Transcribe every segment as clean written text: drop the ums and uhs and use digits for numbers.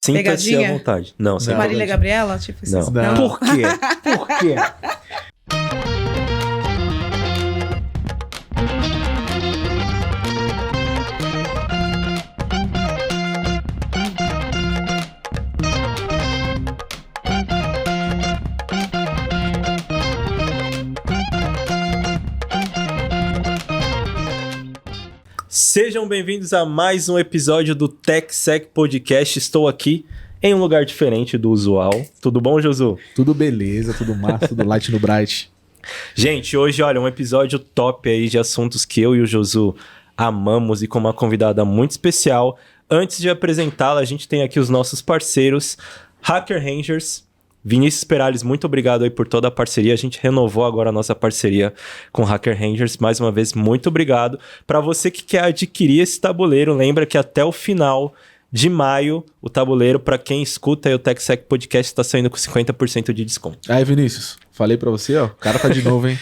Sinta-se à Pegadinha? vontade. Não, sem Marília pegadinha. Gabriela? Tipo isso. Não. Por quê? Por quê? Sejam bem-vindos a mais um episódio do TechSec Podcast. Estou aqui em um lugar diferente do usual. Tudo bom, Josu? Tudo beleza, tudo massa, tudo light no bright. Gente, hoje, olha, um episódio top aí de assuntos que eu e o Josu amamos e com uma convidada muito especial. Antes de apresentá-la, a gente tem aqui os nossos parceiros, Hacker Rangers. Vinícius Perales, muito obrigado aí por toda a parceria. A gente renovou agora a nossa parceria com Hacker Rangers. Mais uma vez, muito obrigado. Para você que quer adquirir esse tabuleiro, lembra que até o final de maio, o tabuleiro, para quem escuta aí o TechSec Podcast, está saindo com 50% de desconto. Aí, Vinícius, falei pra você, ó, o cara tá de novo, hein?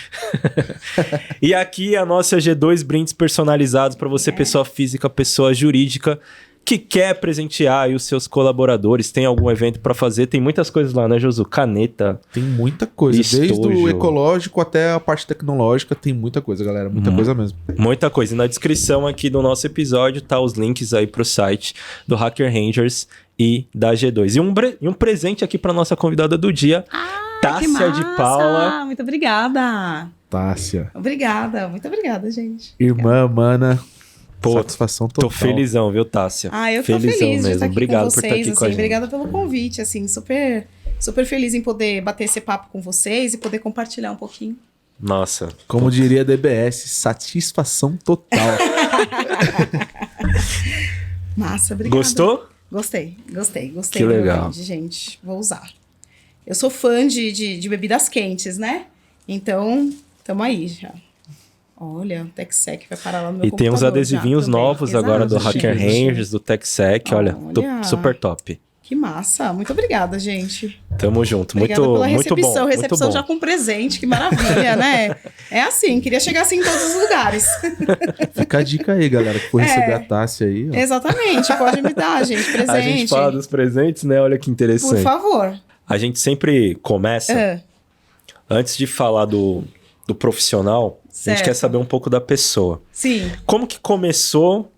E aqui a nossa G2 brindes personalizados para você, pessoa física, pessoa jurídica, que quer presentear aí os seus colaboradores, tem algum evento para fazer, tem muitas coisas lá, né, Josu? Caneta. Tem muita coisa, Estojo. desde o ecológico até a parte tecnológica, tem muita coisa, galera, muita coisa mesmo. Muita coisa. E na descrição aqui do nosso episódio tá os links aí pro site do Hacker Rangers e da G2. E um presente aqui para nossa convidada do dia, Que Tássia massa! de Paula. Muito obrigada. Tássia, Obrigada, muito obrigada, gente. irmã, mana, Pô, satisfação total. Tô felizão, viu, Tássia? Eu tô Felizão feliz de mesmo. estar aqui Obrigado com por vocês, estar aqui assim, com a gente. obrigada pelo convite, assim, super feliz em poder bater esse papo com vocês e poder compartilhar um pouquinho. Nossa. Como diria a DBS, satisfação total. Massa, obrigada. Gostou? Gostei. Que legal. Realmente, gente, vou usar. Eu sou fã de bebidas quentes, né? Então, tamo aí já. Olha, o TechSec vai parar lá no meu E tem uns computador adesivinhos já também. novos Exato, agora do gente. Hacker Rangers, do TechSec. Olha, Olha. super top. Que massa. Muito obrigada, gente. Tamo junto. Obrigada Muito, pela muito recepção. bom. Muito Recepção bom. já com presente, que maravilha, né? É assim, queria chegar assim em todos os lugares. Fica a dica aí, galera, que for receber a Tássia aí, ó. Exatamente, pode me dar, gente, presente. A gente fala dos presentes, né? Olha que interessante. Por favor. A gente sempre começa, Ah, antes de falar do profissional, a gente Certo. quer saber um pouco da pessoa. sim. Como que começou?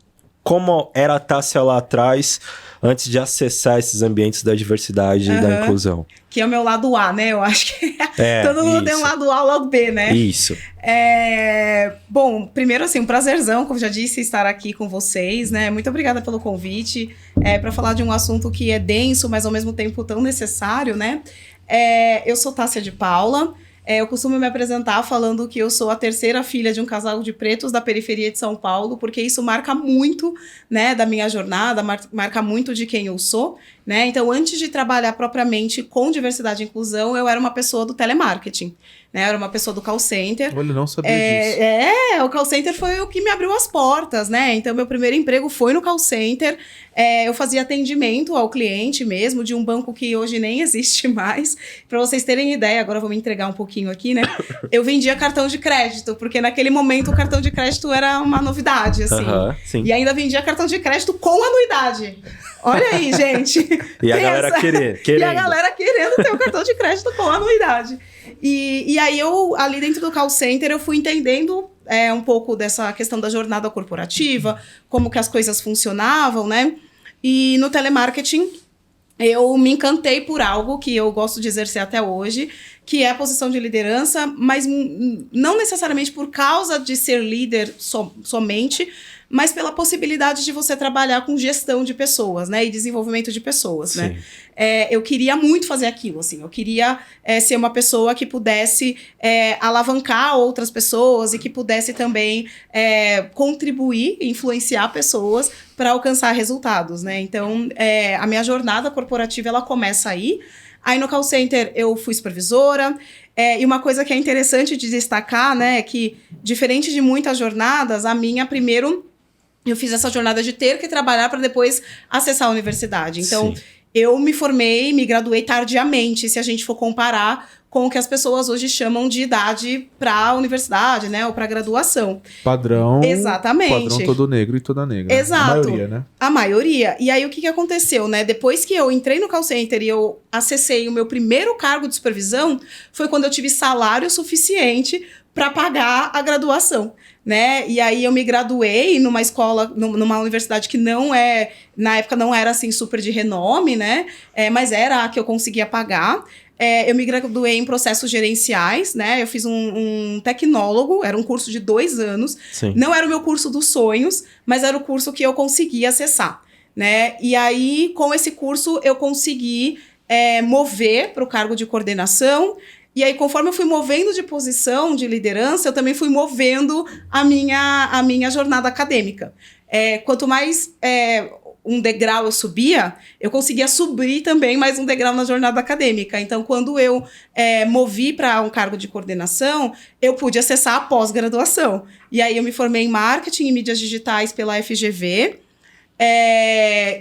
Como era a Tássia lá atrás, antes de acessar esses ambientes da diversidade e da Aham. inclusão? Que é o meu lado A, né? Eu acho que É, todo mundo tem um isso. lado A e um lado B, né? Isso. Bom, primeiro assim, um prazerzão, como já disse, estar aqui com vocês, né? Muito obrigada pelo convite, para falar de um assunto que é denso, mas ao mesmo tempo tão necessário, né? Eu sou Tássia de Paula. Eu costumo me apresentar falando que eu sou a terceira filha de um casal de pretos da periferia de São Paulo, porque isso marca muito, né, da minha jornada, marca muito de quem eu sou, né? Então, antes de trabalhar propriamente com diversidade e inclusão, eu era uma pessoa do telemarketing, né? Eu era uma pessoa do call center. Olha, não sabia disso. O call center foi o que me abriu as portas, né? Então, meu primeiro emprego foi no call center. Eu fazia atendimento ao cliente mesmo, de um banco que hoje nem existe mais. Para vocês terem ideia, agora eu vou me entregar um pouquinho aqui, né? Eu vendia cartão de crédito, porque naquele momento o cartão de crédito era uma novidade, assim. Aham, sim. E ainda vendia cartão de crédito com anuidade. Olha aí, gente. E a Pensa. galera querendo. E a galera querendo ter o cartão de crédito com anuidade. E aí eu, ali dentro do call center, eu fui entendendo um pouco dessa questão da jornada corporativa, como que as coisas funcionavam, né? E no telemarketing, eu me encantei por algo que eu gosto de exercer até hoje, que é a posição de liderança, mas não necessariamente por causa de ser líder somente, mas pela possibilidade de você trabalhar com gestão de pessoas, né? E desenvolvimento de pessoas, Sim. né? Eu queria muito fazer aquilo, assim. Eu queria ser uma pessoa que pudesse alavancar outras pessoas e que pudesse também contribuir, influenciar pessoas para alcançar resultados, né? Então, a minha jornada corporativa, ela começa aí. Aí no call center eu fui supervisora, e uma coisa que é interessante de destacar, né, é que diferente de muitas jornadas, a minha primeiro eu fiz essa jornada de ter que trabalhar para depois acessar a universidade. Então, Sim. eu me graduei tardiamente, se a gente for comparar com o que as pessoas hoje chamam de idade para a universidade, né? Ou para graduação. Padrão. Exatamente. Padrão todo negro e toda negra. Exato. A maioria, né? A maioria. E aí, o que aconteceu, né? Depois que eu entrei no call center e eu acessei o meu primeiro cargo de supervisão, foi quando eu tive salário suficiente para pagar a graduação, né? E aí eu me graduei numa escola, numa universidade que na época não era assim super de renome, né? Mas era a que eu conseguia pagar. Eu me graduei em processos gerenciais, né? Eu fiz um tecnólogo, era um curso de 2 anos. Sim. Não era o meu curso dos sonhos, mas era o curso que eu conseguia acessar, né? E aí, com esse curso, eu consegui mover para o cargo de coordenação. E aí, conforme eu fui movendo de posição, de liderança, eu também fui movendo a minha jornada acadêmica. Quanto mais um degrau eu subia, eu conseguia subir também mais um degrau na jornada acadêmica. Então, quando eu movi para um cargo de coordenação, eu pude acessar a pós-graduação. E aí, eu me formei em marketing e mídias digitais pela FGV.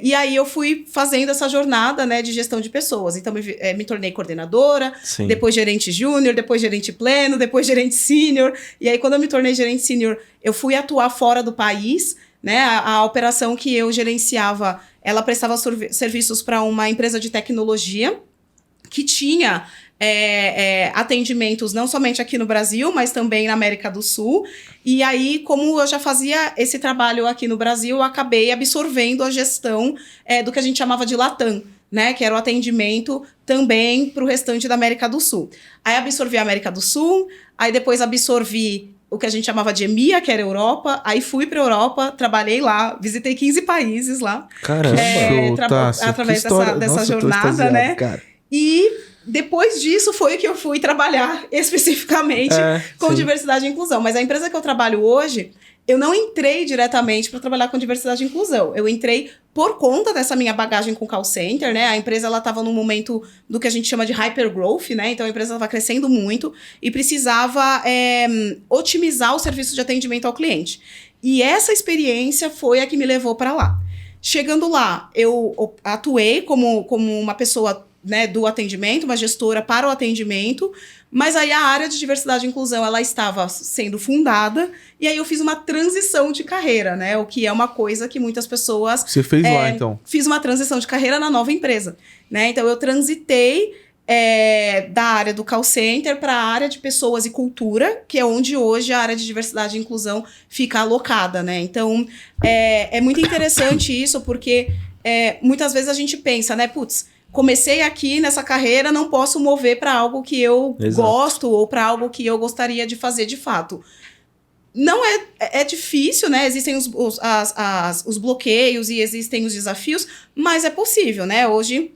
E aí eu fui fazendo essa jornada, né, de gestão de pessoas. Então, me tornei coordenadora, Sim. depois gerente júnior, depois gerente pleno, depois gerente sênior. E aí, quando eu me tornei gerente sênior, eu fui atuar fora do país, né? A operação que eu gerenciava, ela prestava serviços para uma empresa de tecnologia que tinha atendimentos não somente aqui no Brasil, mas também na América do Sul. E aí, como eu já fazia esse trabalho aqui no Brasil, eu acabei absorvendo a gestão do que a gente chamava de Latam, né? Que era o atendimento também para o restante da América do Sul. Aí absorvi a América do Sul, aí depois absorvi o que a gente chamava de EMEA, que era Europa. Aí fui para a Europa, trabalhei lá, visitei 15 países lá. Caramba. Através dessa jornada, né? Cara. E depois disso foi que eu fui trabalhar especificamente com diversidade e inclusão. Mas a empresa que eu trabalho hoje, eu não entrei diretamente para trabalhar com diversidade e inclusão. Eu entrei por conta dessa minha bagagem com call center, né? A empresa estava num momento do que a gente chama de hypergrowth, né? Então a empresa estava crescendo muito e precisava otimizar o serviço de atendimento ao cliente. E essa experiência foi a que me levou para lá. Chegando lá, eu atuei como uma pessoa, né, do atendimento, uma gestora para o atendimento, mas aí a área de diversidade e inclusão, ela estava sendo fundada, e aí eu fiz uma transição de carreira, né, o que é uma coisa que muitas pessoas... Você fez lá, então? Fiz uma transição de carreira na nova empresa, né, então eu transitei da área do call center para a área de pessoas e cultura, que é onde hoje a área de diversidade e inclusão fica alocada, né, então é muito interessante isso, porque muitas vezes a gente pensa, né, comecei aqui nessa carreira, não posso mover para algo que eu gosto ou para algo que eu gostaria de fazer de fato. Não é difícil, né? Existem os bloqueios e existem os desafios, mas é possível, né? Hoje,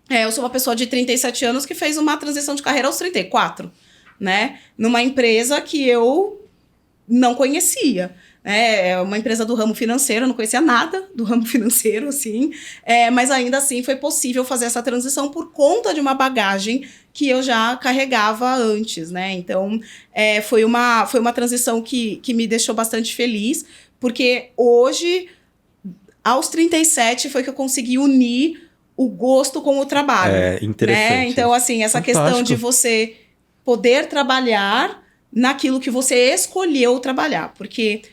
eu sou uma pessoa de 37 anos que fez uma transição de carreira aos 34, né? Numa empresa que eu não conhecia. É uma empresa do ramo financeiro, eu não conhecia nada do ramo financeiro, assim, mas ainda assim foi possível fazer essa transição por conta de uma bagagem que eu já carregava antes, né? Então, foi uma transição que me deixou bastante feliz, porque hoje, aos 37, foi que eu consegui unir o gosto com o trabalho. Interessante. Né? Então, assim, essa questão de você poder trabalhar naquilo que você escolheu trabalhar, porque...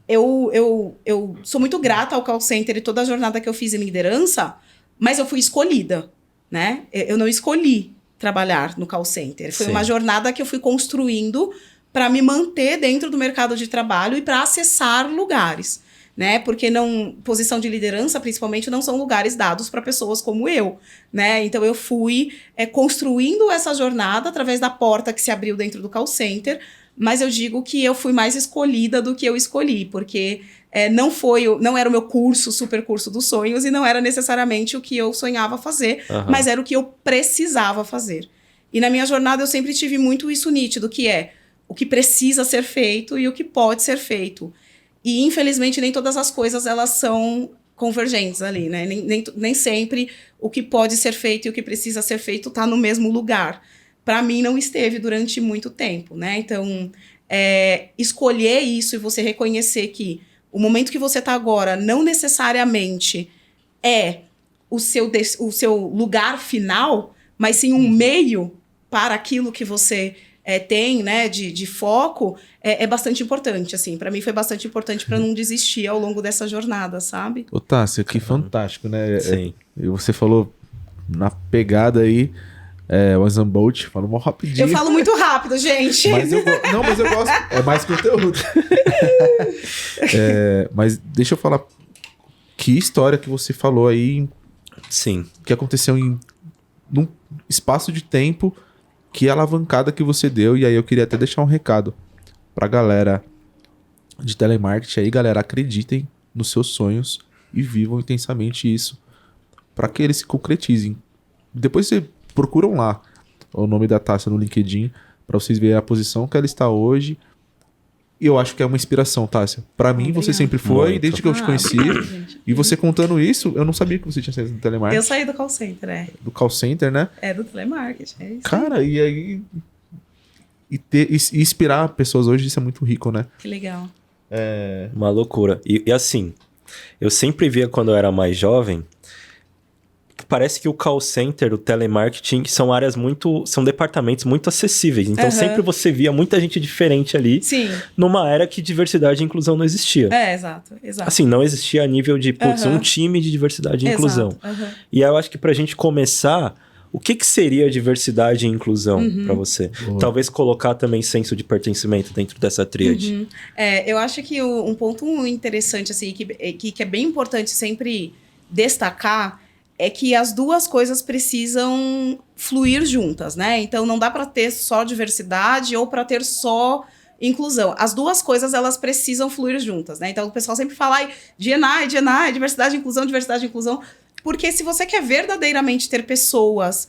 Eu sou muito grata ao call center e toda a jornada que eu fiz em liderança, mas eu fui escolhida, né? Eu não escolhi trabalhar no call center. Foi uma jornada que eu fui construindo para me manter dentro do mercado de trabalho e para acessar lugares, né? Porque posição de liderança, principalmente, não são lugares dados para pessoas como eu, né? Então, eu fui construindo essa jornada através da porta que se abriu dentro do call center, mas eu digo que eu fui mais escolhida do que eu escolhi, porque não era o meu super curso dos sonhos e não era necessariamente o que eu sonhava fazer, mas era o que eu precisava fazer. E na minha jornada eu sempre tive muito isso nítido, que é o que precisa ser feito e o que pode ser feito. E, infelizmente, nem todas as coisas elas são convergentes ali, né? Nem sempre o que pode ser feito e o que precisa ser feito está no mesmo lugar. Para mim, não esteve durante muito tempo, né? Então, escolher isso e você reconhecer que o momento que você está agora não necessariamente é o seu lugar final, mas sim um meio para aquilo que você tem, né, de foco, é bastante importante, assim. Para mim foi bastante importante para não desistir ao longo dessa jornada, sabe? Ô, Tássia, que fantástico, né? Sim. Você falou na pegada aí, o Exambolt, falou mal rapidinho. Eu falo muito rápido, gente. Mas eu gosto. É mais conteúdo. Mas deixa eu falar. Que história que você falou aí. Sim. Que aconteceu num espaço de tempo. Que alavancada que você deu. E aí eu queria até deixar um recado pra galera de telemarketing aí. Galera, acreditem nos seus sonhos e vivam intensamente isso. Pra que eles se concretizem. Depois você procuram lá o nome da Tássia no LinkedIn pra vocês verem a posição que ela está hoje. E eu acho que é uma inspiração, Tássia. Pra mim, você sempre foi, Muito. desde que eu te conheci. Gente. E você contando isso, eu não sabia que você tinha saído do telemarketing. Eu saí do call center, Do call center, né? do telemarketing, é isso. Cara, e aí... E inspirar pessoas hoje, isso é muito rico, né? Que legal. Uma loucura. E assim, eu sempre via quando eu era mais jovem, parece que o call center, o telemarketing, são departamentos muito acessíveis. Então sempre você via muita gente diferente ali, Sim. numa era que diversidade e inclusão não existia. Exato. Assim, não existia a nível de, um time de diversidade e inclusão. E aí eu acho que pra gente começar, o que seria diversidade e inclusão pra você? Talvez colocar também senso de pertencimento dentro dessa tríade. Eu acho que um ponto interessante, assim, que é bem importante sempre destacar, é que as duas coisas precisam fluir juntas, né? Então, não dá para ter só diversidade ou para ter só inclusão. As duas coisas, elas precisam fluir juntas, né? Então, o pessoal sempre fala D&I, diversidade e inclusão, porque se você quer verdadeiramente ter pessoas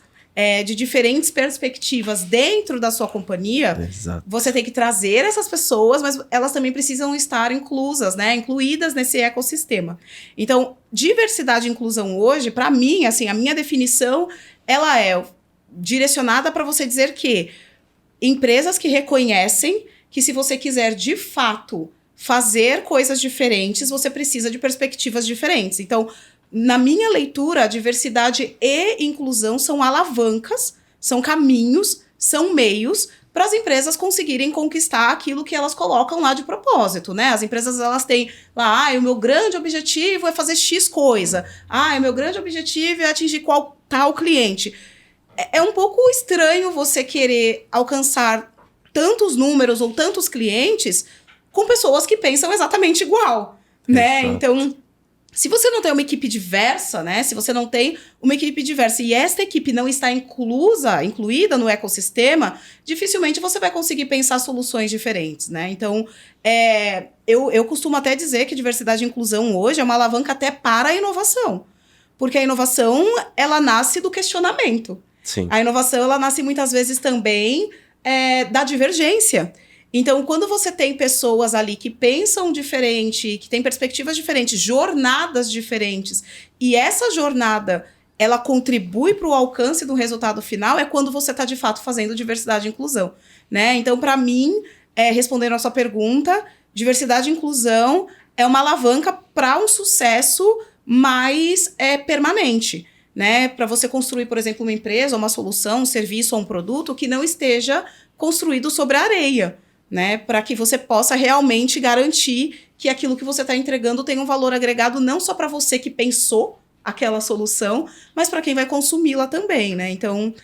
de diferentes perspectivas dentro da sua companhia, Exato. você tem que trazer essas pessoas, mas elas também precisam estar inclusas, né? Incluídas nesse ecossistema. Então, diversidade e inclusão hoje, para mim, assim, a minha definição, ela é direcionada para você dizer que empresas que reconhecem que se você quiser, de fato, fazer coisas diferentes, você precisa de perspectivas diferentes. Então, na minha leitura, diversidade e inclusão são alavancas, são caminhos, são meios para as empresas conseguirem conquistar aquilo que elas colocam lá de propósito, né? As empresas, elas têm lá, o meu grande objetivo é fazer X coisa. O meu grande objetivo é atingir qual tal cliente. É um pouco estranho você querer alcançar tantos números ou tantos clientes com pessoas que pensam exatamente igual, né? Exato. Então, se você não tem uma equipe diversa, né? Se você não tem uma equipe diversa e esta equipe não está incluída no ecossistema, dificilmente você vai conseguir pensar soluções diferentes, né? Então, eu costumo até dizer que diversidade e inclusão hoje é uma alavanca até para a inovação. Porque a inovação, ela nasce do questionamento. Sim. A inovação, ela nasce muitas vezes também da divergência. Então, quando você tem pessoas ali que pensam diferente, que têm perspectivas diferentes, jornadas diferentes, e essa jornada, ela contribui para o alcance do resultado final, é quando você está, de fato, fazendo diversidade e inclusão, né? Então, para mim, respondendo a sua pergunta, diversidade e inclusão é uma alavanca para um sucesso mais permanente, né? Para você construir, por exemplo, uma empresa, uma solução, um serviço ou um produto que não esteja construído sobre a areia, né, para que você possa realmente garantir que aquilo que você está entregando tem um valor agregado não só para você que pensou aquela solução, mas para quem vai consumi-la também, né? Então,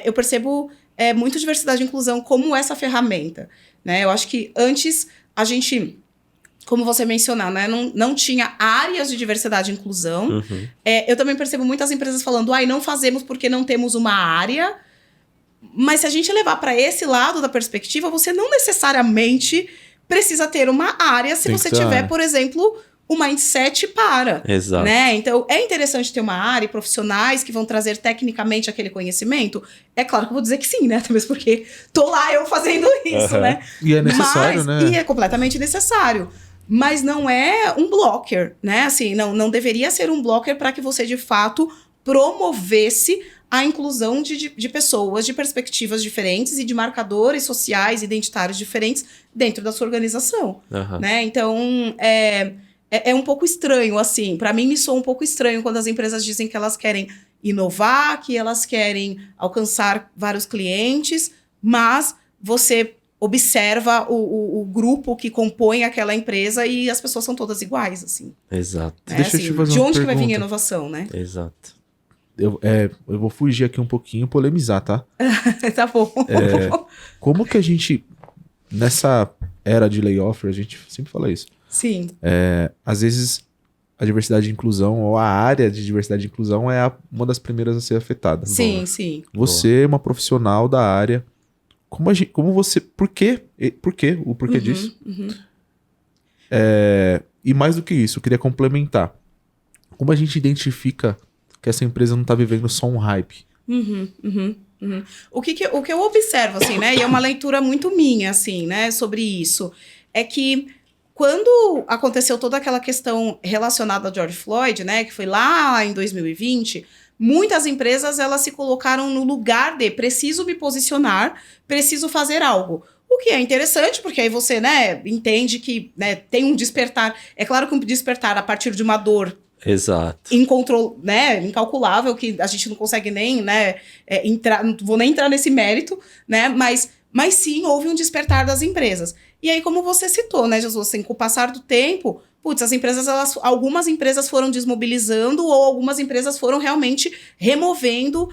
eu percebo muito diversidade e inclusão como essa ferramenta, né? Eu acho que antes a gente, como você mencionou, né, não tinha áreas de diversidade e inclusão. Eu também percebo muitas empresas falando, não fazemos porque não temos uma área. Mas se a gente levar para esse lado da perspectiva, você não necessariamente precisa ter uma área se você tiver, por exemplo, o mindset para. Exato. Né? Então, é interessante ter uma área e profissionais que vão trazer tecnicamente aquele conhecimento? É claro que eu vou dizer que sim, né? Talvez porque tô lá eu fazendo isso, né? E é necessário, né? E é completamente necessário. Mas não é um blocker, né? Assim, não deveria ser um blocker para que você, de fato, promovesse a inclusão de pessoas de perspectivas diferentes e de marcadores sociais, identitários diferentes dentro da sua organização. Né? Então, é um pouco estranho, assim. Para mim, me soa um pouco estranho quando as empresas dizem que elas querem inovar, que elas querem alcançar vários clientes, mas você observa o grupo que compõe aquela empresa e as pessoas são todas iguais, assim. Exato. Deixa eu te fazer de uma onde que vai vir a pergunta. inovação, né? Exato. Eu vou fugir aqui um pouquinho, polemizar, tá? Tá bom. Como que a gente, nessa era de layoff, a gente sempre fala isso. Sim. Às vezes, a diversidade e inclusão, ou a área de diversidade e inclusão é uma das primeiras a ser afetada. Sim, sim. Você é uma profissional da área. Como você... Por quê? O porquê disso? E mais do que isso, eu queria complementar. Como a gente identifica que essa empresa não tá vivendo só um hype? O que eu observo, assim, né? E é uma leitura muito minha, assim, né? Sobre isso. É que quando aconteceu toda aquela questão relacionada a George Floyd, né? Que foi lá em 2020... Muitas empresas, elas se colocaram no lugar de preciso me posicionar, preciso fazer algo. O que é interessante, porque aí você, né, entende que, né, tem um despertar. É claro que um despertar a partir de uma dor Exato. incalculável, que a gente não consegue nem, né, entrar, não vou nem entrar nesse mérito, né, mas sim, houve um despertar das empresas. E aí, como você citou, né, Jesus, assim, com o passar do tempo... Putz, as empresas, algumas empresas foram desmobilizando ou algumas empresas foram realmente removendo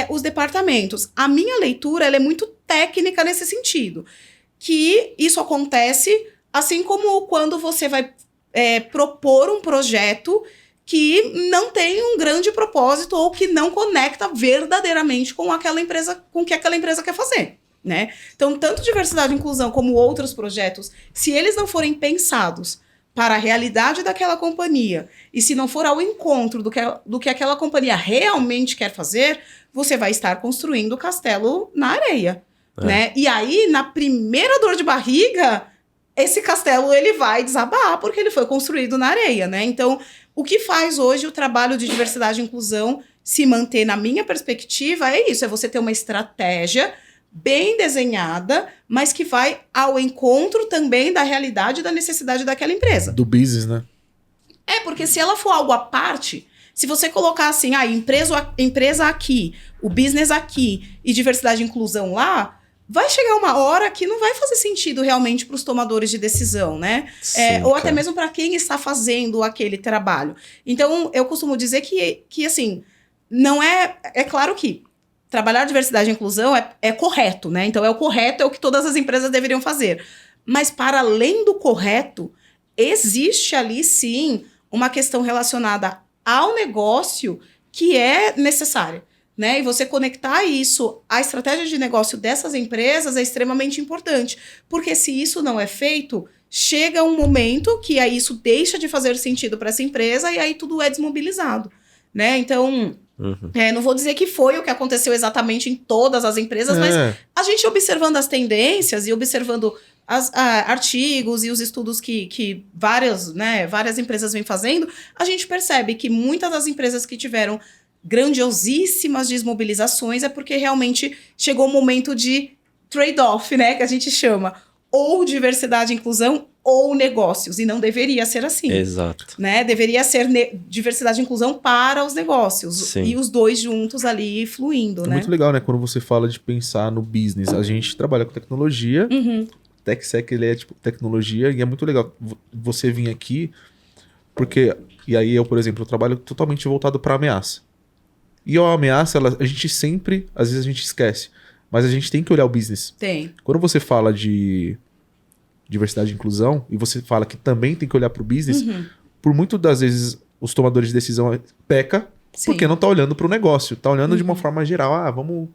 os departamentos. A minha leitura, ela é muito técnica nesse sentido. Que isso acontece assim como quando você vai propor um projeto que não tem um grande propósito ou que não conecta verdadeiramente com aquela empresa, com o que aquela empresa quer fazer, né? Então, tanto diversidade e inclusão como outros projetos, se eles não forem pensados para a realidade daquela companhia, e se não for ao encontro do que aquela companhia realmente quer fazer, você vai estar construindo o castelo na areia, né? E aí, na primeira dor de barriga, esse castelo ele vai desabar, porque ele foi construído na areia, né? Então, o que faz hoje o trabalho de diversidade e inclusão se manter, na minha perspectiva, é isso, é você ter uma estratégia bem desenhada, mas que vai ao encontro também da realidade e da necessidade daquela empresa. Do business, né? Porque se ela for algo à parte, se você colocar assim, empresa aqui, o business aqui e diversidade e inclusão lá, vai chegar uma hora que não vai fazer sentido realmente para os tomadores de decisão, né? Sim, ou até mesmo para quem está fazendo aquele trabalho. Então, eu costumo dizer que assim, não é... É claro que trabalhar diversidade e inclusão é correto, né? Então, é o que todas as empresas deveriam fazer. Mas, para além do correto, existe ali, sim, uma questão relacionada ao negócio que é necessária, né? E você conectar isso à estratégia de negócio dessas empresas é extremamente importante. Porque se isso não é feito, chega um momento que aí isso deixa de fazer sentido para essa empresa e aí tudo é desmobilizado, né? Então... não vou dizer que foi o que aconteceu exatamente em todas as empresas, mas a gente observando as tendências e observando artigos e os estudos que várias empresas vêm fazendo, a gente percebe que muitas das empresas que tiveram grandiosíssimas desmobilizações é porque realmente chegou o momento de trade-off, né, que a gente chama, ou diversidade e inclusão ou negócios, e não deveria ser assim. Exato. Né? Deveria ser diversidade e inclusão para os negócios. Sim. E os dois juntos ali fluindo, né? Muito legal, né? Quando você fala de pensar no business. A gente trabalha com tecnologia. TechSec, ele é tipo tecnologia. E é muito legal você vir aqui. Porque... E aí eu, por exemplo, eu trabalho totalmente voltado para ameaça. E a ameaça, a gente sempre... Às vezes a gente esquece. Mas a gente tem que olhar o business. Tem. Quando você fala de diversidade e inclusão, e você fala que também tem que olhar para o business, por muitas das vezes os tomadores de decisão peca, Sim. porque não tá olhando para o negócio, tá olhando de uma forma geral, vamos,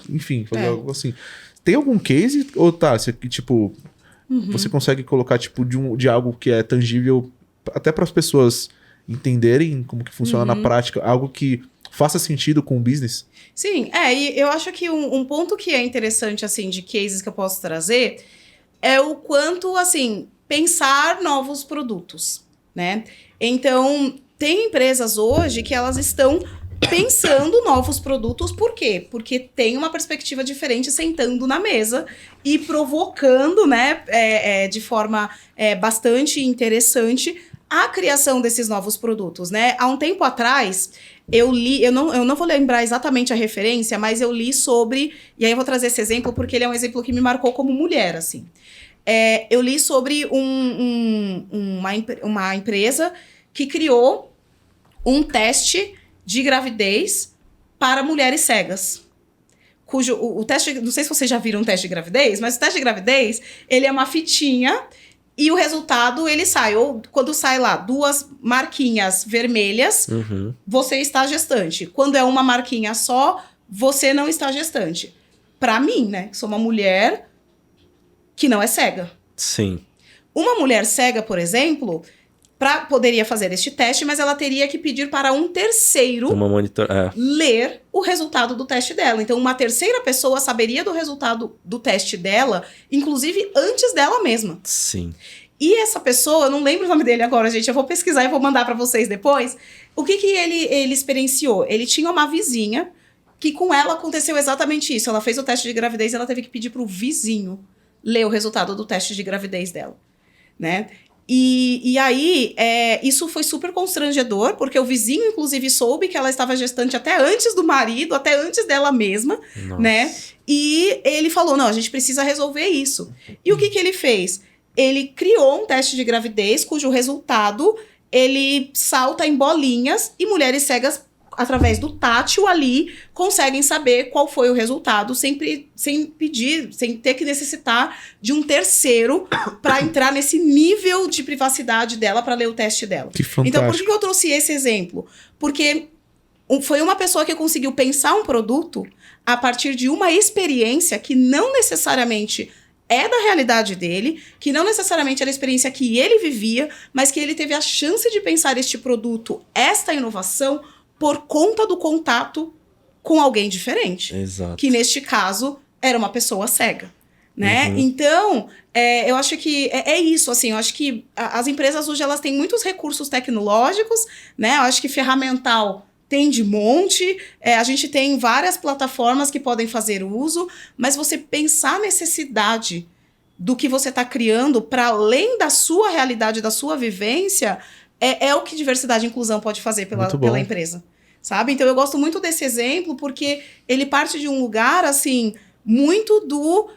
enfim, fazer algo assim. Tem algum case, ou você consegue colocar de algo que é tangível, até para as pessoas entenderem como que funciona na prática, algo que faça sentido com o business? Sim, e eu acho que um ponto que é interessante, assim, de cases que eu posso trazer é o quanto, assim, pensar novos produtos, né? Então, tem empresas hoje que elas estão pensando novos produtos, por quê? Porque tem uma perspectiva diferente sentando na mesa e provocando, né, de forma bastante interessante a criação desses novos produtos, né? Há um tempo atrás, eu li, eu não vou lembrar exatamente a referência, mas eu li sobre, e aí eu vou trazer esse exemplo porque ele é um exemplo que me marcou como mulher, assim. Eu li sobre uma empresa que criou um teste de gravidez para mulheres cegas. O teste, não sei se vocês já viram um teste de gravidez, mas o teste de gravidez, ele é uma fitinha e o resultado, ele sai. Ou quando sai lá 2 marquinhas vermelhas, você está gestante. Quando é uma marquinha só, você não está gestante. Pra mim, né, sou uma mulher que não é cega. Sim. Uma mulher cega, por exemplo, poderia fazer este teste, mas ela teria que pedir para um terceiro ler o resultado do teste dela. Então, uma terceira pessoa saberia do resultado do teste dela, inclusive antes dela mesma. Sim. E essa pessoa, eu não lembro o nome dele agora, gente, eu vou pesquisar e vou mandar para vocês depois. O que ele experienciou? Ele tinha uma vizinha que com ela aconteceu exatamente isso. Ela fez o teste de gravidez e ela teve que pedir para o vizinho ler o resultado do teste de gravidez dela, né? E aí, isso foi super constrangedor, porque o vizinho, inclusive, soube que ela estava gestante até antes do marido, até antes dela mesma, né? E ele falou, não, a gente precisa resolver isso. E o que ele fez? Ele criou um teste de gravidez, cujo resultado, ele salta em bolinhas, e mulheres cegas, através do tátil ali, conseguem saber qual foi o resultado, sem pedir, sem ter que necessitar de um terceiro para entrar nesse nível de privacidade dela para ler o teste dela. Que fantástico. Então, por que eu trouxe esse exemplo? Porque foi uma pessoa que conseguiu pensar um produto a partir de uma experiência que não necessariamente é da realidade dele, que não necessariamente era a experiência que ele vivia, mas que ele teve a chance de pensar este produto, esta inovação, por conta do contato com alguém diferente. Exato. Que, neste caso, era uma pessoa cega, né? Então, eu acho que é isso, assim, eu acho que as empresas hoje, elas têm muitos recursos tecnológicos, né? Eu acho que ferramental tem de monte, a gente tem várias plataformas que podem fazer uso, mas você pensar a necessidade do que você está criando para além da sua realidade, da sua vivência, é o que diversidade e inclusão pode fazer pela empresa, sabe? Então, eu gosto muito desse exemplo, porque ele parte de um lugar, assim, muito do...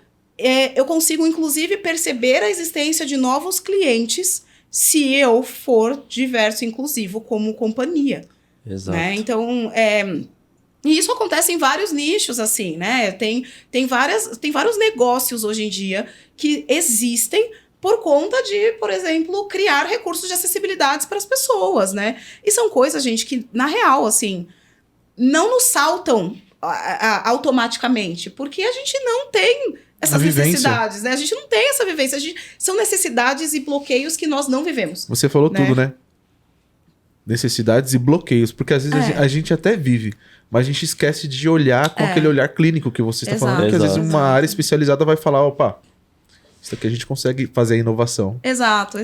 eu consigo, inclusive, perceber a existência de novos clientes se eu for diverso e inclusivo como companhia. Exato. Né? Então, e isso acontece em vários nichos, assim, né? Tem vários negócios hoje em dia que existem por conta de, por exemplo, criar recursos de acessibilidade para as pessoas, né? E são coisas, gente, que, na real, assim, não nos saltam automaticamente, porque a gente não tem essas necessidades, né? A gente não tem essa vivência. São necessidades e bloqueios que nós não vivemos. Você falou tudo, né? Necessidades e bloqueios, porque às vezes a gente até vive, mas a gente esquece de olhar com aquele olhar clínico que você está falando, porque às vezes uma área especializada vai falar, opa, isso aqui a gente consegue fazer a inovação. Exato.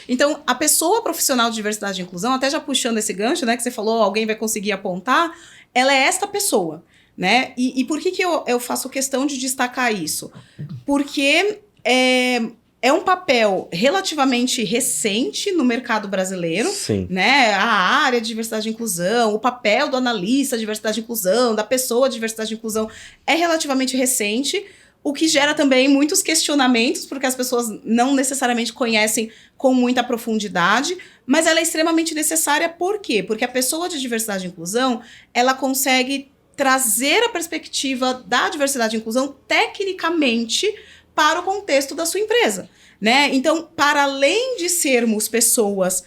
Então, a pessoa profissional de diversidade e inclusão, até já puxando esse gancho, né, que você falou, alguém vai conseguir apontar, ela é esta pessoa, né? E por que eu faço questão de destacar isso? Porque é um papel relativamente recente no mercado brasileiro. Sim. Né? A área de diversidade e inclusão, o papel do analista de diversidade e inclusão, da pessoa de diversidade e inclusão é relativamente recente, o que gera também muitos questionamentos, porque as pessoas não necessariamente conhecem com muita profundidade, mas ela é extremamente necessária. Por quê? Porque a pessoa de diversidade e inclusão, ela consegue trazer a perspectiva da diversidade e inclusão tecnicamente para o contexto da sua empresa, né? Então, para além de sermos pessoas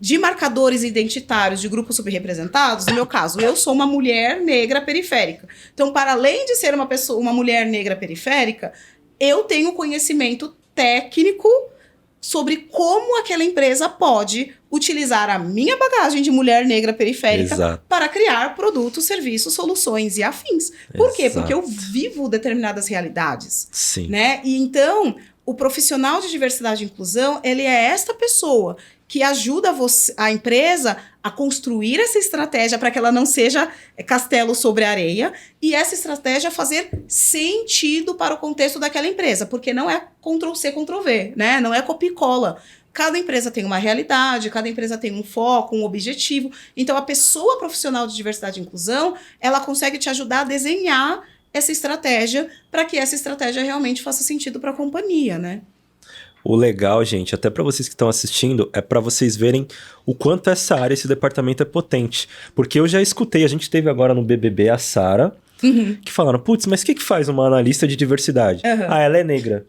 de marcadores identitários de grupos subrepresentados, no meu caso, eu sou uma mulher negra periférica. Então, para além de ser uma mulher negra periférica, eu tenho conhecimento técnico sobre como aquela empresa pode utilizar a minha bagagem de mulher negra periférica para criar produtos, serviços, soluções e afins. Por quê? Porque eu vivo determinadas realidades. Sim. Né? E então, o profissional de diversidade e inclusão, ele é esta pessoa que ajuda a empresa a construir essa estratégia para que ela não seja castelo sobre areia e essa estratégia fazer sentido para o contexto daquela empresa, porque não é Ctrl-C, Ctrl-V, né? Não é copia e cola. cada empresa tem uma realidade, cada empresa tem um foco, um objetivo. Então, a pessoa profissional de diversidade e inclusão, ela consegue te ajudar a desenhar essa estratégia para que essa estratégia realmente faça sentido para a companhia, né? O legal, gente, até para vocês que estão assistindo, é para vocês verem o quanto essa área, esse departamento é potente. Porque eu já escutei, a gente teve agora no BBB a Sara, que falaram, putz, mas o que faz uma analista de diversidade? Ah, ela é negra.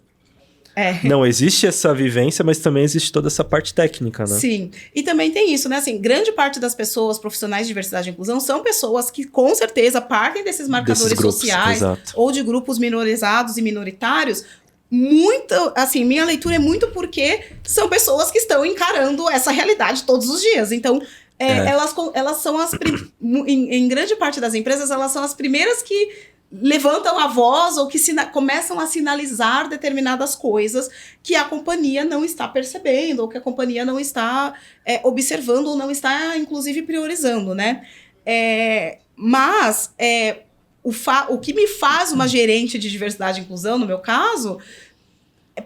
Não, existe essa vivência, mas também existe toda essa parte técnica, né? Sim. E também tem isso, né? Assim, grande parte das pessoas profissionais de diversidade e inclusão são pessoas que, com certeza, partem desses marcadores grupos, sociais exato. ou de grupos minorizados e minoritários. Muito, assim, minha leitura é muito porque são pessoas que estão encarando essa realidade todos os dias. Então, elas são em grande parte das empresas, elas são as primeiras que levantam a voz ou que começam a sinalizar determinadas coisas que a companhia não está percebendo ou que a companhia não está observando ou não está, inclusive, priorizando, né? Mas o que me faz uma gerente de diversidade e inclusão, no meu caso,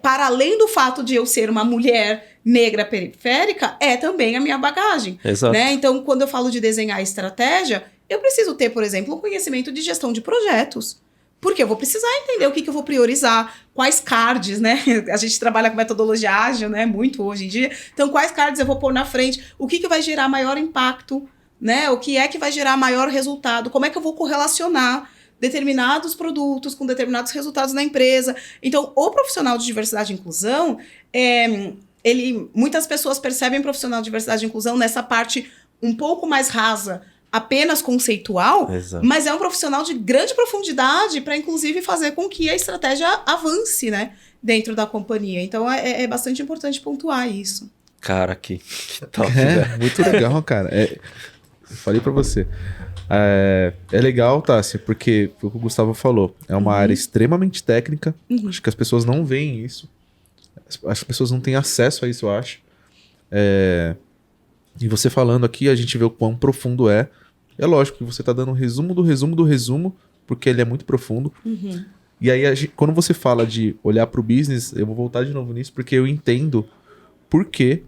para além do fato de eu ser uma mulher negra periférica, é também a minha bagagem. Exato. Né? Então, quando eu falo de desenhar estratégia, eu preciso ter, por exemplo, um conhecimento de gestão de projetos. Porque eu vou precisar entender o que eu vou priorizar, quais cards, né? A gente trabalha com metodologia ágil, né? Muito hoje em dia. Então, quais cards eu vou pôr na frente? O que vai gerar maior impacto, né? O que é que vai gerar maior resultado? Como é que eu vou correlacionar determinados produtos com determinados resultados na empresa? Então, o profissional de diversidade e inclusão, muitas pessoas percebem profissional de diversidade e inclusão nessa parte um pouco mais rasa, apenas conceitual, Exato. Mas é um profissional de grande profundidade para, inclusive, fazer com que a estratégia avance, né, dentro da companhia. Então, é bastante importante pontuar isso. Cara, que top, velho. Muito legal, cara. Eu falei pra você. É legal, Tássia, porque foi o que o Gustavo falou. É uma área extremamente técnica. Acho que as pessoas não veem isso. As pessoas não têm acesso a isso, eu acho. E você falando aqui, a gente vê o quão profundo é. É lógico que você tá dando um resumo do resumo do resumo, porque ele é muito profundo. E aí, quando você fala de olhar pro business, eu vou voltar de novo nisso, porque eu entendo por que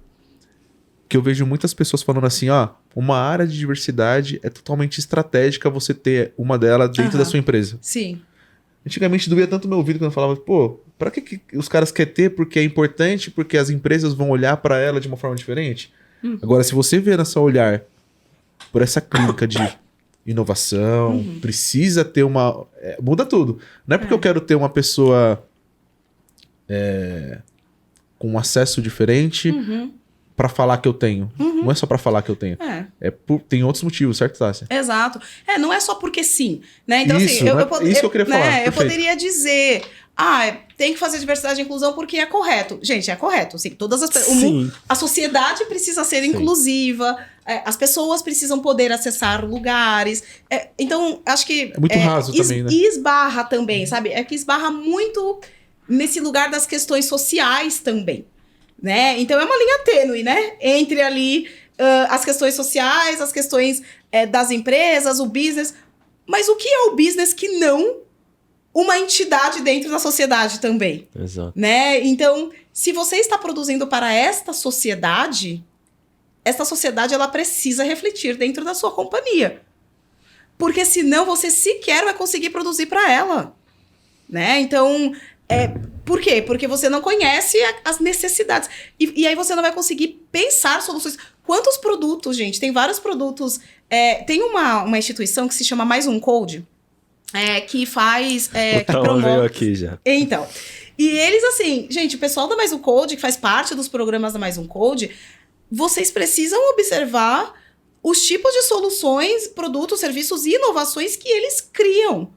eu vejo muitas pessoas falando assim, uma área de diversidade é totalmente estratégica você ter uma delas dentro da sua empresa. Sim. Antigamente doía tanto meu ouvido quando eu falava, pra que os caras querem ter? Porque é importante, porque as empresas vão olhar pra ela de uma forma diferente. Agora, se você vê nessa olhar por essa clínica de inovação, precisa ter uma... muda tudo. Não é porque eu quero ter uma pessoa com um acesso diferente pra falar que eu tenho. Não é só pra falar que eu tenho. Tem outros motivos, certo, Tássia? Exato. Não é só porque sim, né? Então, isso, assim, isso que eu queria falar. Eu poderia dizer, tem que fazer diversidade e inclusão porque é correto. Gente, é correto. Sim, todas as a sociedade precisa ser inclusiva, as pessoas precisam poder acessar lugares. Então, acho que... É muito raso também, né? E esbarra também, sabe? É que esbarra muito nesse lugar das questões sociais também. Né? Então é uma linha tênue, né? Entre ali as questões sociais, as questões das empresas, o business. Mas o que é o business que não uma entidade dentro da sociedade também? Exato. Né? Então, se você está produzindo para esta sociedade ela precisa refletir dentro da sua companhia. Porque senão você sequer vai conseguir produzir para ela. Né? Então... Por quê? Porque você não conhece as necessidades. E aí você não vai conseguir pensar soluções. Quantos produtos, gente? Tem vários produtos. Tem uma instituição que se chama Mais Um Code, que faz... O veio aqui já. Então. E eles, assim... Gente, o pessoal da Mais Um Code, que faz parte dos programas da Mais Um Code, vocês precisam observar os tipos de soluções, produtos, serviços e inovações que eles criam.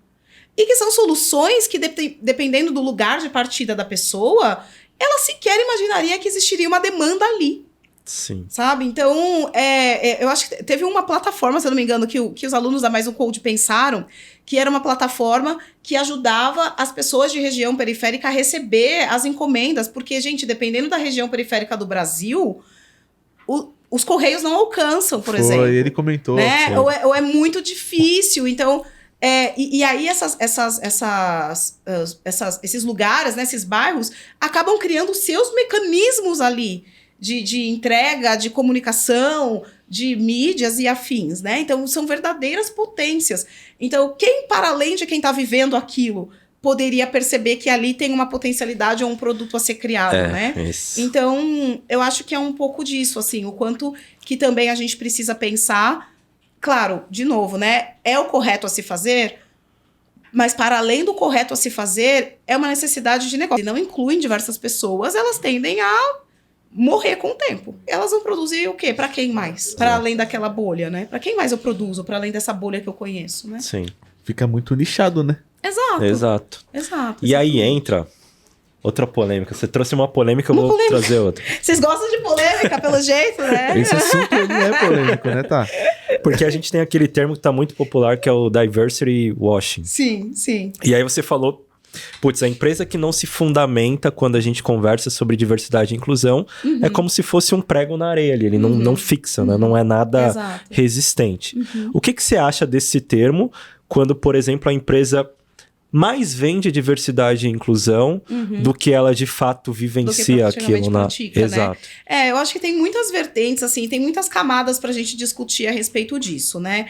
E que são soluções que, dependendo do lugar de partida da pessoa, ela sequer imaginaria que existiria uma demanda ali. Sim. Sabe? Então, eu acho que teve uma plataforma, se eu não me engano, que os alunos da Mais Um Code pensaram, que era uma plataforma que ajudava as pessoas de região periférica a receber as encomendas. Porque, gente, dependendo da região periférica do Brasil, os correios não alcançam, por exemplo. Ele comentou. Né? Ou é muito difícil. Então... E aí esses lugares, né, esses bairros, acabam criando seus mecanismos ali de entrega, de comunicação, de mídias e afins, né? Então, são verdadeiras potências. Então, quem, para além de quem está vivendo aquilo, poderia perceber que ali tem uma potencialidade ou um produto a ser criado, né? Isso. Então, eu acho que é um pouco disso, assim, o quanto que também a gente precisa pensar, claro, de novo, né? É o correto a se fazer, mas para além do correto a se fazer, é uma necessidade de negócio. E não incluem diversas pessoas, elas tendem a morrer com o tempo. Elas vão produzir o quê? Para quem mais? Para além daquela bolha, né? Para quem mais eu produzo? Para além dessa bolha que eu conheço, né? Sim. Fica muito nichado, né? Exato. E aí entra outra polêmica. Você trouxe uma polêmica, eu vou trazer outra. Vocês gostam de polêmica, pelo jeito, né? Esse assunto ele é polêmico, né, tá? Porque a gente tem aquele termo que tá muito popular, que é o diversity washing. Sim. E aí você falou, putz, a empresa que não se fundamenta quando a gente conversa sobre diversidade e inclusão é como se fosse um prego na areia ali, ele não fixa, né? Não é nada resistente. O que você acha desse termo quando, por exemplo, a empresa mais vende diversidade e inclusão do que ela de fato vivencia aquilo, né? Exato. Né? Eu acho que tem muitas vertentes, assim, tem muitas camadas pra gente discutir a respeito disso, né?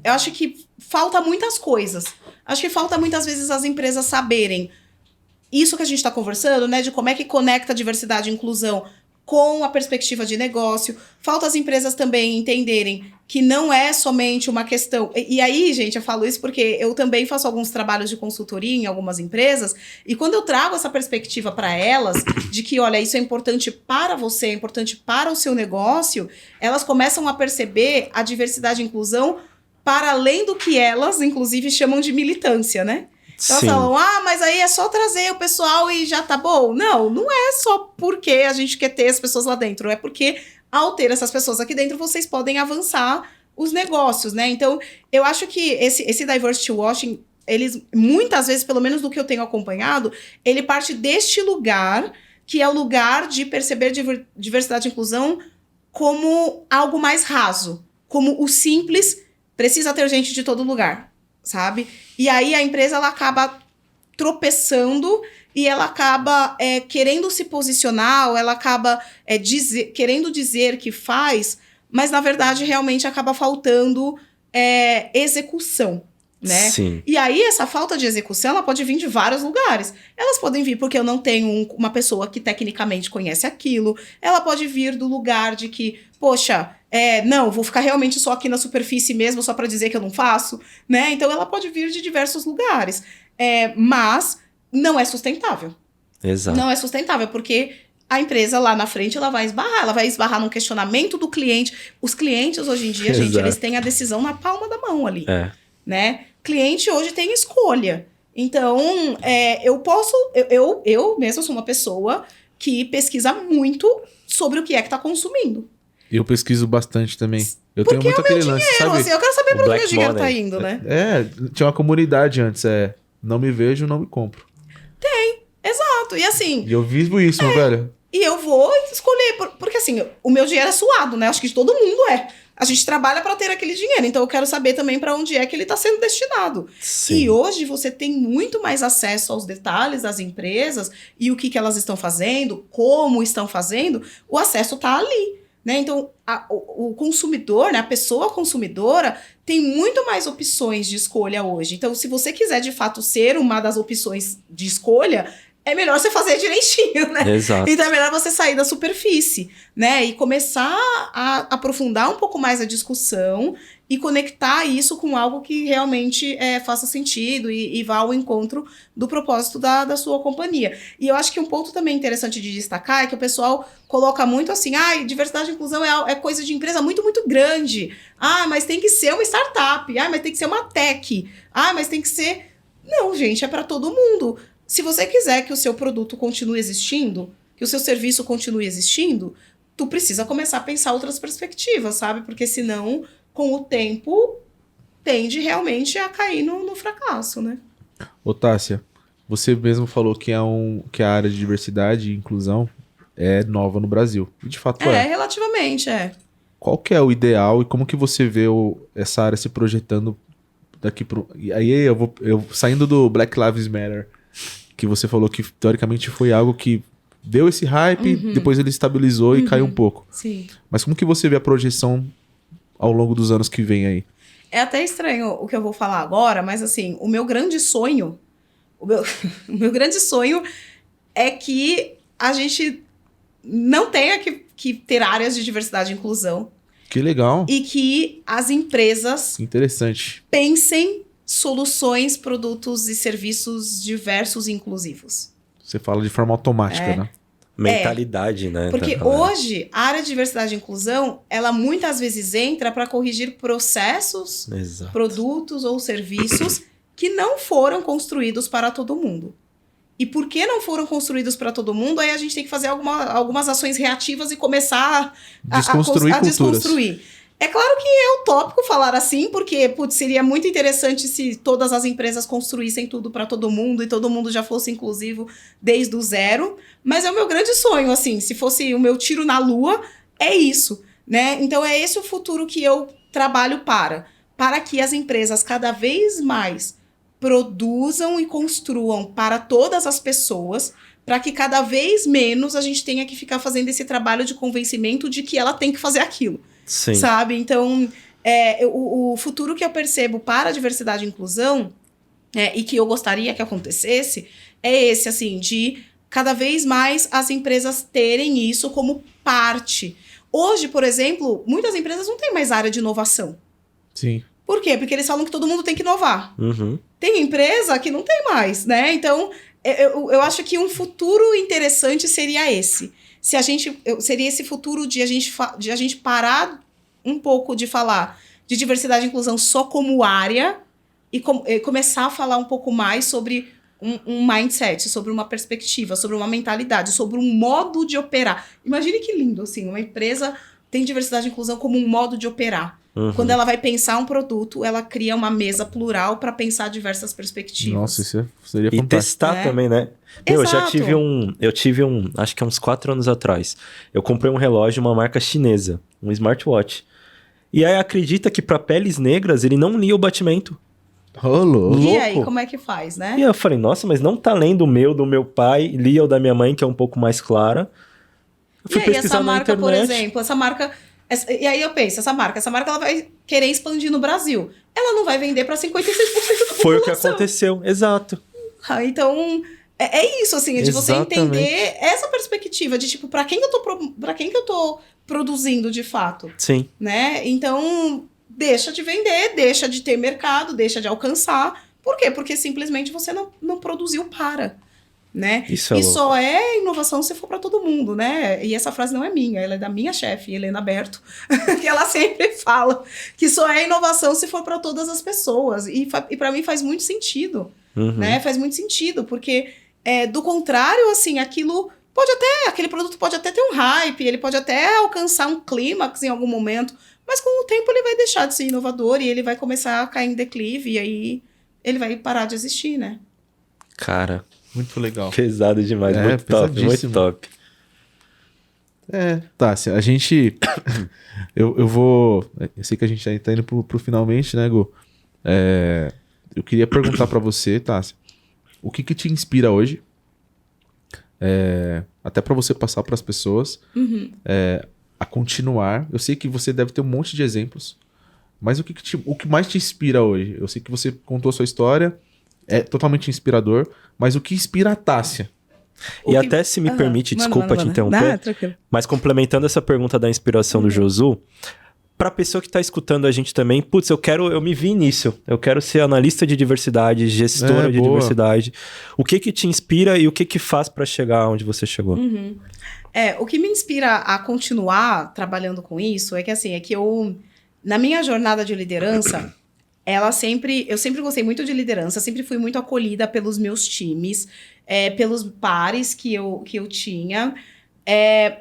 Eu acho que falta muitas coisas. Acho que falta muitas vezes as empresas saberem isso que a gente está conversando, né? De como é que conecta a diversidade e inclusão com a perspectiva de negócio. Falta as empresas também entenderem que não é somente uma questão... E aí, gente, eu falo isso porque eu também faço alguns trabalhos de consultoria em algumas empresas, e quando eu trago essa perspectiva para elas, de que, olha, isso é importante para você, é importante para o seu negócio, elas começam a perceber a diversidade e inclusão para além do que elas, inclusive, chamam de militância, né? Então elas falam, mas aí é só trazer o pessoal e já tá bom. Não é só porque a gente quer ter as pessoas lá dentro, é porque ao ter essas pessoas aqui dentro, vocês podem avançar os negócios, né? Então, eu acho que esse diversity washing, eles, muitas vezes, pelo menos do que eu tenho acompanhado, ele parte deste lugar, que é o lugar de perceber diversidade e inclusão como algo mais raso, como o simples, precisa ter gente de todo lugar, sabe? E aí a empresa, ela acaba tropeçando e ela acaba querendo se posicionar, ou ela acaba querendo dizer que faz, mas na verdade realmente acaba faltando execução, né? Sim. E aí essa falta de execução, ela pode vir de vários lugares. Elas podem vir porque eu não tenho uma pessoa que tecnicamente conhece aquilo, ela pode vir do lugar de que, poxa, não, vou ficar realmente só aqui na superfície mesmo, só para dizer que eu não faço, né? Então ela pode vir de diversos lugares, mas não é sustentável. Exato. Não é sustentável, porque a empresa lá na frente, ela vai esbarrar num questionamento do cliente. Os clientes hoje em dia, gente, eles têm a decisão na palma da mão ali, né? Cliente hoje tem escolha. Então, eu mesma sou uma pessoa que pesquisa muito sobre o que é que tá consumindo. Eu pesquiso bastante também. Eu tenho muito aquele lance, sabe? Assim, eu quero saber pra onde o meu dinheiro tá indo, né? Tinha uma comunidade antes, não me vejo, não me compro. Exato, e assim... E eu vivo isso, meu velho. E eu vou escolher, porque assim, o meu dinheiro é suado, né? Acho que de todo mundo A gente trabalha para ter aquele dinheiro, então eu quero saber também para onde é que ele está sendo destinado. Sim. E hoje você tem muito mais acesso aos detalhes das empresas e o que elas estão fazendo, como estão fazendo, o acesso está ali, né? Então, o consumidor, né, a pessoa consumidora tem muito mais opções de escolha hoje. Então, se você quiser de fato ser uma das opções de escolha, é melhor você fazer direitinho, né? Exato. Então é melhor você sair da superfície, né? E começar a aprofundar um pouco mais a discussão e conectar isso com algo que realmente faça sentido e vá ao encontro do propósito da sua companhia. E eu acho que um ponto também interessante de destacar é que o pessoal coloca muito assim, diversidade e inclusão é coisa de empresa muito, muito grande. Mas tem que ser uma startup. Mas tem que ser uma tech. Mas tem que ser... Não, gente, é para todo mundo. Se você quiser que o seu produto continue existindo, que o seu serviço continue existindo, tu precisa começar a pensar outras perspectivas, sabe? Porque senão, com o tempo, tende realmente a cair no fracasso, né? Ô, Tássia, você mesmo falou que que a área de diversidade e inclusão é nova no Brasil. E de fato Relativamente, Qual que é o ideal e como que você vê essa área se projetando daqui pro... E aí eu saindo do Black Lives Matter, que você falou que teoricamente foi algo que deu esse hype, depois ele estabilizou e caiu um pouco. Sim. Mas como que você vê a projeção ao longo dos anos que vem aí? É até estranho o que eu vou falar agora, mas assim, o meu grande sonho, o meu grande sonho é que a gente não tenha que ter áreas de diversidade e inclusão Que legal. e que as empresas Interessante. pensem soluções, produtos e serviços diversos e inclusivos. Você fala de forma automática, né? Mentalidade, né? Porque da galera. hoje, a área de diversidade e inclusão, ela muitas vezes entra para corrigir processos, Exato. produtos ou serviços que não foram construídos para todo mundo. E por que não foram construídos para todo mundo? Aí a gente tem que fazer algumas ações reativas e começar a Desconstruir culturas. desconstruir. É claro que é utópico falar assim, porque putz, seria muito interessante se todas as empresas construíssem tudo para todo mundo e todo mundo já fosse inclusivo desde o zero. Mas é o meu grande sonho, assim, se fosse o meu tiro na lua, é isso, né? Então é esse o futuro que eu trabalho para que as empresas cada vez mais produzam e construam para todas as pessoas, para que cada vez menos a gente tenha que ficar fazendo esse trabalho de convencimento de que ela tem que fazer aquilo. Sim. Sabe? Então, o futuro que eu percebo para a diversidade e inclusão, e que eu gostaria que acontecesse, é esse, assim, de cada vez mais as empresas terem isso como parte. Hoje, por exemplo, muitas empresas não têm mais área de inovação. Sim. Por quê? Porque eles falam que todo mundo tem que inovar. Uhum. Tem empresa que não tem mais, né? Então, eu acho que um futuro interessante seria esse. Seria esse futuro de a gente parar um pouco de falar de diversidade e inclusão só como área e começar a falar um pouco mais sobre um mindset, sobre uma perspectiva, sobre uma mentalidade, sobre um modo de operar. Imagine que lindo, assim, uma empresa tem diversidade e inclusão como um modo de operar. Uhum. Quando ela vai pensar um produto, ela cria uma mesa plural para pensar diversas perspectivas. Nossa, isso seria E fantástico. testar também, né? Eu já Exato. tive um, acho que há uns 4 anos atrás, eu comprei um relógio, uma marca chinesa, um smartwatch. E aí acredita que para peles negras ele não lia o batimento. Rolou. E louco. aí, como é que faz, né? E eu falei, nossa, mas não tá lendo o meu, do meu pai, lia o da minha mãe, que é um pouco mais clara. Eu E fui aí, pesquisar essa na marca, por internet. exemplo, e aí eu penso, essa marca ela vai querer expandir no Brasil. Ela não vai vender para 56% da população. Foi o que aconteceu, exato. Então, é isso, assim, é de você Exatamente. entender essa perspectiva de, tipo, para quem que eu tô produzindo de fato, Sim. né? Então, deixa de vender, deixa de ter mercado, deixa de alcançar. Por quê? Porque simplesmente você não produziu né? Isso é E louco. só é inovação se for para todo mundo, né? E essa frase não é minha, ela é da minha chefe, Helena Berto, que ela sempre fala que só é inovação se for para todas as pessoas. E para mim faz muito sentido, Uhum. né? Faz muito sentido, porque do contrário, assim, aquele produto pode até ter um hype, ele pode até alcançar um clímax em algum momento, mas com o tempo ele vai deixar de ser inovador e ele vai começar a cair em declive e aí ele vai parar de existir, né? Cara, Muito legal. pesado demais, muito top, muito pesadíssimo. top. Tá, se a gente... eu vou... Eu sei que a gente tá indo pro finalmente, né, Gu? Eu queria perguntar pra você, Tássia, o que te inspira hoje? Até pra você passar pras pessoas a continuar. Eu sei que você deve ter um monte de exemplos, mas o que mais te inspira hoje? Eu sei que você contou a sua história, é totalmente inspirador, mas o que inspira a Tássia? E até se me permite, desculpa te interromper, tranquilo. mas complementando essa pergunta da inspiração do Josu, pra pessoa que tá escutando a gente também, putz, eu me vi nisso. Eu quero ser analista de diversidade, gestora de boa. diversidade. O que te inspira e o que faz pra chegar onde você chegou? O que me inspira a continuar trabalhando com isso é que eu, na minha jornada de liderança, eu sempre gostei muito de liderança, sempre fui muito acolhida pelos meus times, pelos pares que eu tinha.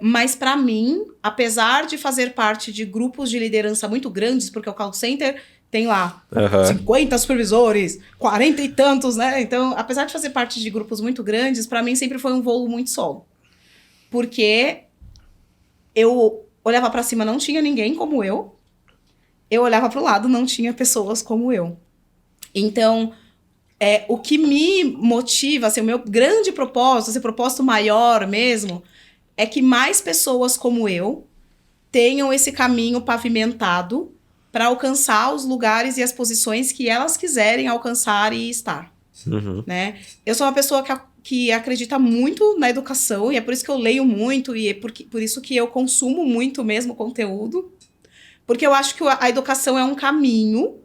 Mas para mim, apesar de fazer parte de grupos de liderança muito grandes, porque o call center tem lá 50 supervisores, 40 e tantos, né? Então, apesar de fazer parte de grupos muito grandes, para mim sempre foi um voo muito solo. Porque eu olhava para cima, não tinha ninguém como eu olhava para o lado, não tinha pessoas como eu. Então, O que me motiva, assim, o meu grande propósito, esse propósito maior mesmo, é que mais pessoas como eu tenham esse caminho pavimentado para alcançar os lugares e as posições que elas quiserem alcançar e estar. Né? Eu sou uma pessoa que acredita muito na educação, e é por isso que eu leio muito, e é por isso que eu consumo muito mesmo conteúdo, porque eu acho que a educação é um caminho,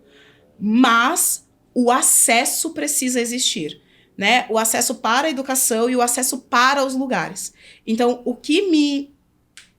mas o acesso precisa existir, né? O acesso para a educação e o acesso para os lugares. Então, o que me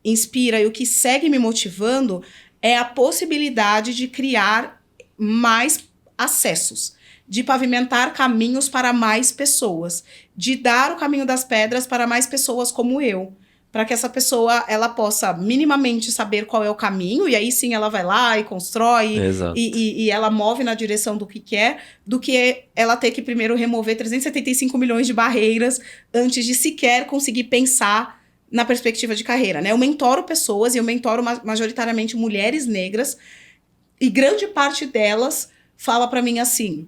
inspira e o que segue me motivando é a possibilidade de criar mais acessos, de pavimentar caminhos para mais pessoas, de dar o caminho das pedras para mais pessoas como eu, para que essa pessoa ela possa minimamente saber qual é o caminho, e aí sim ela vai lá e constrói, e ela move na direção do que quer, do que ela ter que primeiro remover 375 milhões de barreiras antes de sequer conseguir pensar na perspectiva de carreira, né? Eu mentoro pessoas, e eu mentoro majoritariamente mulheres negras, e grande parte delas fala para mim assim,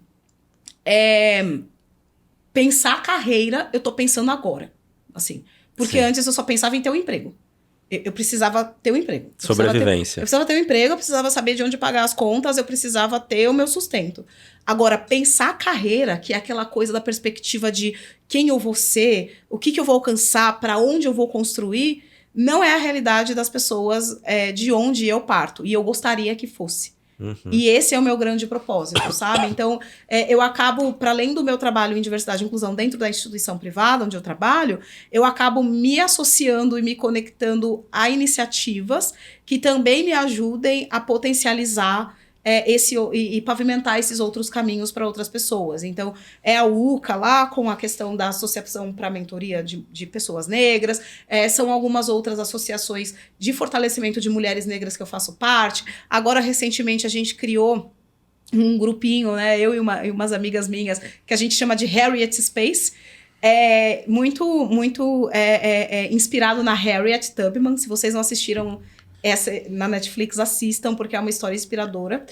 pensar carreira, eu tô pensando agora, assim. Porque antes eu só pensava em ter um emprego. Eu precisava ter um emprego. Sobrevivência. Eu precisava ter um emprego, eu precisava saber de onde pagar as contas, eu precisava ter o meu sustento. Agora, pensar a carreira, que é aquela coisa da perspectiva de quem eu vou ser, o que eu vou alcançar, para onde eu vou construir, não é a realidade das pessoas de onde eu parto. E eu gostaria que fosse. E esse é o meu grande propósito, sabe? Então, eu acabo, para além do meu trabalho em diversidade e inclusão dentro da instituição privada onde eu trabalho, eu acabo me associando e me conectando a iniciativas que também me ajudem a potencializar e pavimentar esses outros caminhos para outras pessoas. Então, é a UCA lá, com a questão da Associação para a Mentoria de Pessoas Negras, são algumas outras associações de fortalecimento de mulheres negras que eu faço parte. Agora, recentemente, a gente criou um grupinho, né, eu e umas amigas minhas, que a gente chama de Harriet Space, muito inspirado na Harriet Tubman. Se vocês não assistiram essa na Netflix, assistam, porque é uma história inspiradora.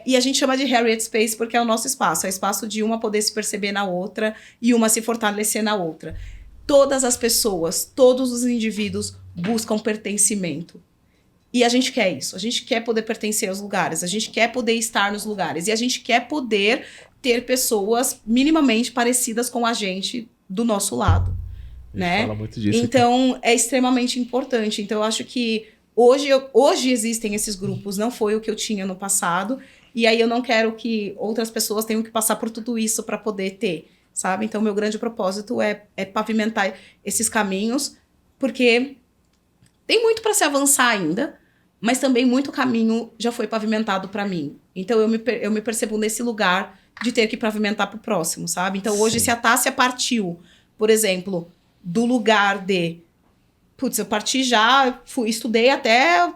E a gente chama de Harriet Space porque é o nosso espaço. É o espaço de uma poder se perceber na outra e uma se fortalecer na outra. Todas as pessoas, todos os indivíduos buscam pertencimento. E a gente quer isso. A gente quer poder pertencer aos lugares. A gente quer poder estar nos lugares. E a gente quer poder ter pessoas minimamente parecidas com a gente do nosso lado. Né? Fala muito disso. Então, é extremamente importante. Então, eu acho que Hoje existem esses grupos, não foi o que eu tinha no passado, e aí eu não quero que outras pessoas tenham que passar por tudo isso para poder ter, sabe? Então, meu grande propósito é pavimentar esses caminhos, porque tem muito para se avançar ainda, mas também muito caminho já foi pavimentado para mim. Então, eu me percebo nesse lugar de ter que pavimentar para o próximo, sabe? Então, hoje, se a Tássia partiu, por exemplo, do lugar de... Putz, eu parti estudei até o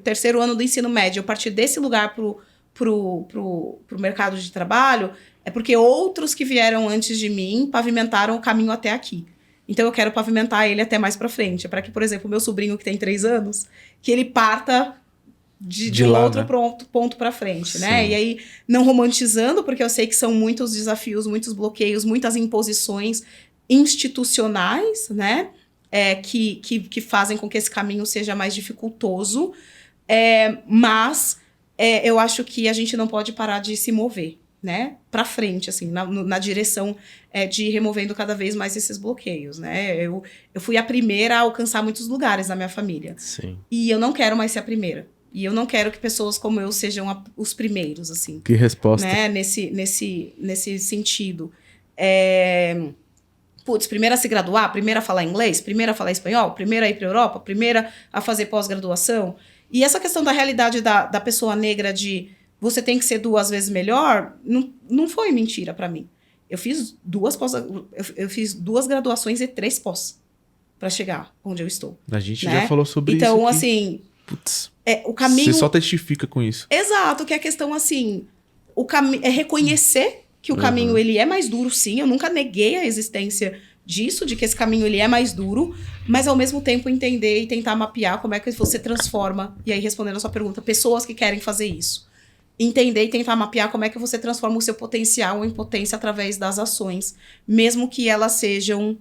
terceiro ano do ensino médio. Eu parti desse lugar pro mercado de trabalho, é porque outros que vieram antes de mim pavimentaram o caminho até aqui. Então eu quero pavimentar ele até mais pra frente. É para que, por exemplo, o meu sobrinho que tem 3 anos, que ele parta de um outro ponto pra frente, né? E aí, não romantizando, porque eu sei que são muitos desafios, muitos bloqueios, muitas imposições institucionais, né? Que fazem com que esse caminho seja mais dificultoso, mas eu acho que a gente não pode parar de se mover, né, para frente, assim, na direção de ir removendo cada vez mais esses bloqueios, né. Eu fui a primeira a alcançar muitos lugares na minha família. E eu não quero mais ser a primeira. E eu não quero que pessoas como eu sejam os primeiros, assim. Que resposta. Né, nesse sentido. Primeira a se graduar, primeira a falar inglês, primeira a falar espanhol, primeira a ir para a Europa, primeira a fazer pós-graduação. E essa questão da realidade da pessoa negra de você tem que ser 2 vezes melhor, não foi mentira para mim. Eu fiz 2 graduações e 3 pós para chegar onde eu estou. A gente né? já falou sobre isso. Então, assim, putz, o caminho... Você só testifica com isso. Exato, que é a questão, assim, é reconhecer que o caminho ele é mais duro, sim. Eu nunca neguei a existência disso, de que esse caminho ele é mais duro, mas ao mesmo tempo entender e tentar mapear como é que você transforma, e aí respondendo a sua pergunta, pessoas que querem fazer isso. entender e tentar mapear como é que você transforma o seu potencial em potência através das ações, mesmo que elas sejam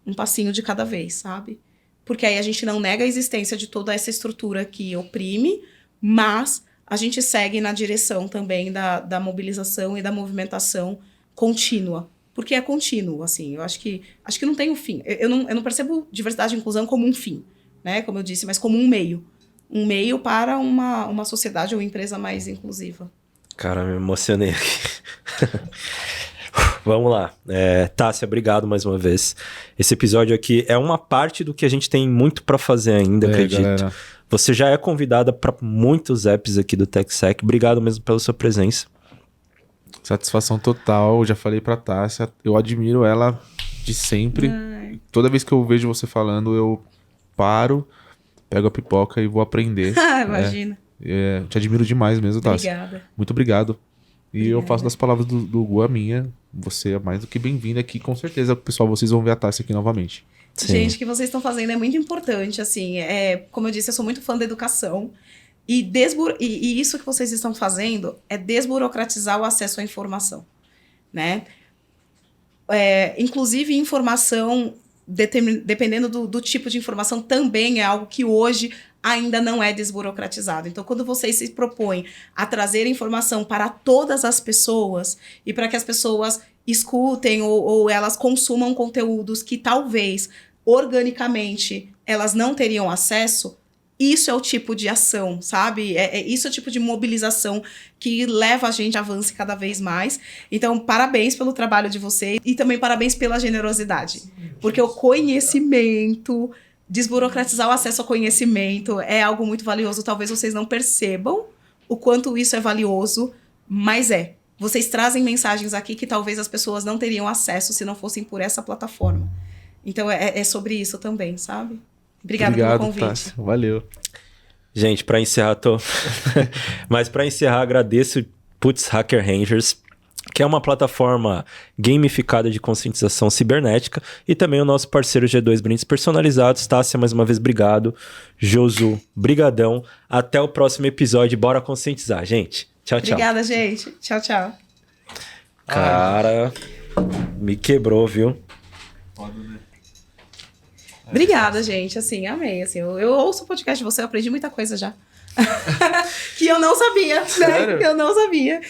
um passinho de cada vez, sabe? Porque aí a gente não nega a existência de toda essa estrutura que oprime, mas a gente segue na direção também da mobilização e da movimentação contínua. Porque é contínuo, assim. Eu acho que não tem um fim. Eu não percebo diversidade e inclusão como um fim, né? Como eu disse, mas como um meio. Um meio para uma sociedade ou empresa mais inclusiva. Cara, me emocionei aqui. Vamos lá. Tássia, obrigado mais uma vez. Esse episódio aqui é uma parte do que a gente tem muito para fazer ainda, acredito. Galera. Você já é convidada para muitos apps aqui do TechSec. Obrigado mesmo pela sua presença. Satisfação total. Já falei pra Tássia. Eu admiro ela de sempre. Ai. Toda vez que eu vejo você falando, eu paro, pego a pipoca e vou aprender. Imagina. Te admiro demais mesmo, Tássia. Obrigada. Muito obrigado. E Obrigada. eu faço das palavras do Gu a minha. Você é mais do que bem-vinda aqui. Com certeza, pessoal, vocês vão ver a Tássia aqui novamente. Sim. Gente, o que vocês estão fazendo é muito importante, assim. Como eu disse, eu sou muito fã da educação. E isso que vocês estão fazendo é desburocratizar o acesso à informação, né? Inclusive, informação, dependendo do tipo de informação, também é algo que hoje ainda não é desburocratizado. Então, quando vocês se propõem a trazer informação para todas as pessoas e para que as pessoas escutem ou elas consumam conteúdos que talvez organicamente elas não teriam acesso, isso é o tipo de ação, sabe? Isso é o tipo de mobilização que leva a gente a avance cada vez mais. Então, parabéns pelo trabalho de vocês e também parabéns pela generosidade. Porque o conhecimento, desburocratizar o acesso ao conhecimento é algo muito valioso. Talvez vocês não percebam o quanto isso é valioso, mas Vocês trazem mensagens aqui que talvez as pessoas não teriam acesso se não fossem por essa plataforma. Então, é sobre isso também, sabe? Obrigado pelo convite. Tássia. Valeu. Gente, para encerrar, mas para encerrar, agradeço Putz Hacker Rangers, que é uma plataforma gamificada de conscientização cibernética, e também o nosso parceiro G2 Brindes Personalizados. Tássia, mais uma vez, obrigado. Josu, brigadão. Até o próximo episódio. Bora conscientizar, gente. Tchau, tchau. Obrigada, gente. Tchau, tchau. Cara, me quebrou, viu? Foda, né? Obrigada, gente. Assim, amei. Assim, eu ouço o podcast de você, eu aprendi muita coisa já. Que eu não sabia, né? Sério? Que eu não sabia.